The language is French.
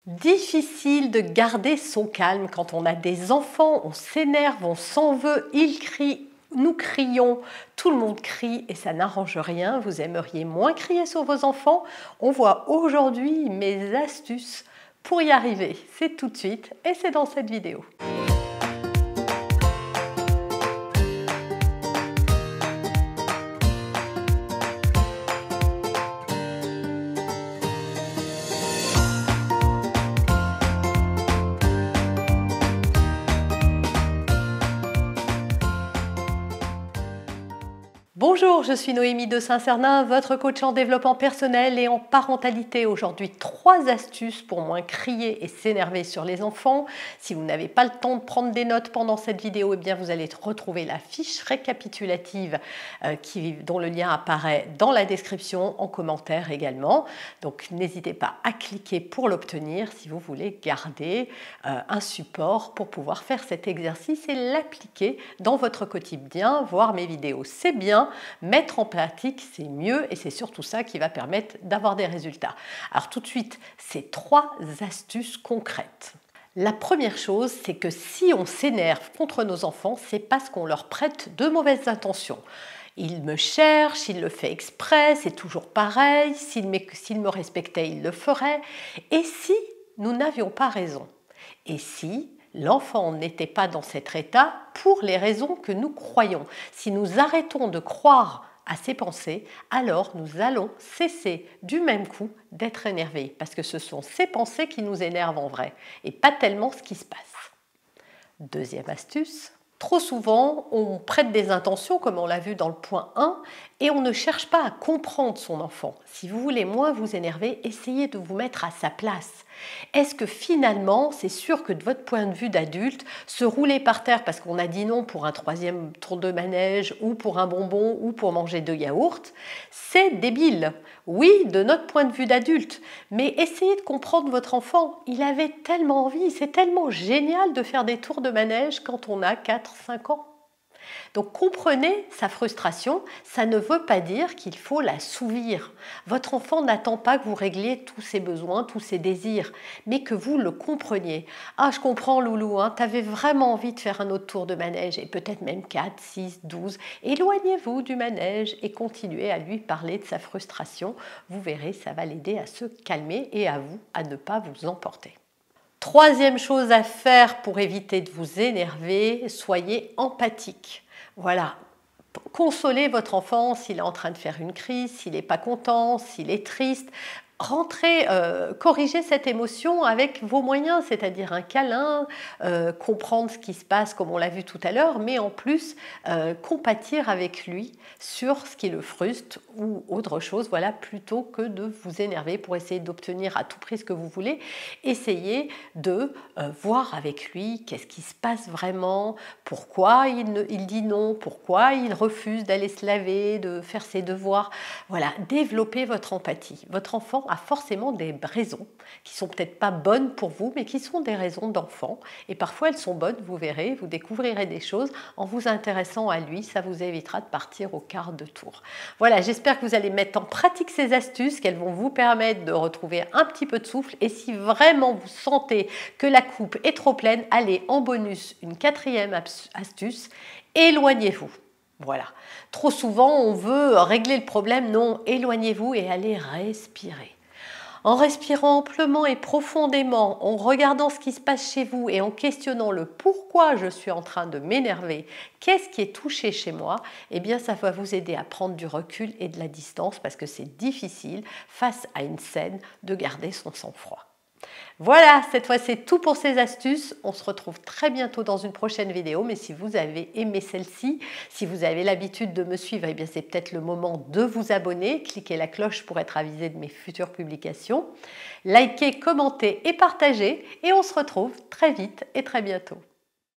Difficile de garder son calme quand on a des enfants, on s'énerve, on s'en veut, ils crient, nous crions, tout le monde crie et ça n'arrange rien. Vous aimeriez moins crier sur vos enfants? On voit aujourd'hui mes astuces pour y arriver. C'est tout de suite et c'est dans cette vidéo. Bonjour, je suis Noémie de Saint-Cernin, votre coach en développement personnel et en parentalité. Aujourd'hui, 3 astuces pour moins crier et s'énerver sur les enfants. Si vous n'avez pas le temps de prendre des notes pendant cette vidéo, eh bien vous allez retrouver la fiche récapitulative dont le lien apparaît dans la description, en commentaire également. Donc n'hésitez pas à cliquer pour l'obtenir si vous voulez garder un support pour pouvoir faire cet exercice et l'appliquer dans votre quotidien. Voir mes vidéos, c'est bien. Mettre en pratique, c'est mieux et c'est surtout ça qui va permettre d'avoir des résultats. Alors tout de suite, ces 3 astuces concrètes. La première chose, c'est que si on s'énerve contre nos enfants, c'est parce qu'on leur prête de mauvaises intentions. Il me cherche, il le fait exprès, c'est toujours pareil, s'il me respectait, il le ferait. Et si nous n'avions pas raison? Et si l'enfant n'était pas dans cet état pour les raisons que nous croyons? Si nous arrêtons de croire à ces pensées, alors nous allons cesser du même coup d'être énervés, parce que ce sont ces pensées qui nous énervent en vrai, et pas tellement ce qui se passe. Deuxième astuce. Trop souvent, on prête des intentions, comme on l'a vu dans le point 1, et on ne cherche pas à comprendre son enfant. Si vous voulez moins vous énerver, essayez de vous mettre à sa place. Est-ce que finalement, c'est sûr que de votre point de vue d'adulte, se rouler par terre parce qu'on a dit non pour un 3e tour de manège ou pour un bonbon ou pour manger 2 yaourts, c'est débile. Oui, de notre point de vue d'adulte, mais essayez de comprendre votre enfant. Il avait tellement envie, c'est tellement génial de faire des tours de manège quand on a 4-5 ans. Donc comprenez sa frustration, ça ne veut pas dire qu'il faut l'assouvir. Votre enfant n'attend pas que vous régliez tous ses besoins, tous ses désirs, mais que vous le compreniez. Ah, je comprends Loulou, tu avais vraiment envie de faire un autre tour de manège, et peut-être même 4, 6, 12. Éloignez-vous du manège et continuez à lui parler de sa frustration. Vous verrez, ça va l'aider à se calmer et à vous à ne pas vous emporter. Troisième chose à faire pour éviter de vous énerver, soyez empathique. Voilà, consolez votre enfant s'il est en train de faire une crise, s'il n'est pas content, s'il est triste. Rentrez, corrigez cette émotion avec vos moyens, c'est-à-dire un câlin, comprendre ce qui se passe comme on l'a vu tout à l'heure, mais en plus compatir avec lui sur ce qui le frustre ou autre chose, voilà, plutôt que de vous énerver pour essayer d'obtenir à tout prix ce que vous voulez. Essayez de voir avec lui qu'est-ce qui se passe vraiment, pourquoi il dit non, pourquoi il refuse d'aller se laver, de faire ses devoirs. Voilà, développez votre empathie. Votre enfant a forcément des raisons qui sont peut-être pas bonnes pour vous, mais qui sont des raisons d'enfant. Et parfois, elles sont bonnes, vous verrez, vous découvrirez des choses en vous intéressant à lui. Ça vous évitera de partir au quart de tour. Voilà, j'espère que vous allez mettre en pratique ces astuces, qu'elles vont vous permettre de retrouver un petit peu de souffle. Et si vraiment vous sentez que la coupe est trop pleine, allez en bonus une 4e astuce, éloignez-vous. Voilà. Trop souvent, on veut régler le problème. Non, éloignez-vous et allez respirer. En respirant amplement et profondément, en regardant ce qui se passe chez vous et en questionnant le pourquoi je suis en train de m'énerver, qu'est-ce qui est touché chez moi, eh bien ça va vous aider à prendre du recul et de la distance parce que c'est difficile face à une scène de garder son sang-froid. Voilà, cette fois c'est tout pour ces astuces. On se retrouve très bientôt dans une prochaine vidéo. Mais si vous avez aimé celle-ci, si vous avez l'habitude de me suivre, eh bien c'est peut-être le moment de vous abonner. Cliquez la cloche pour être avisé de mes futures publications. Likez, commentez et partagez. Et on se retrouve très vite et très bientôt.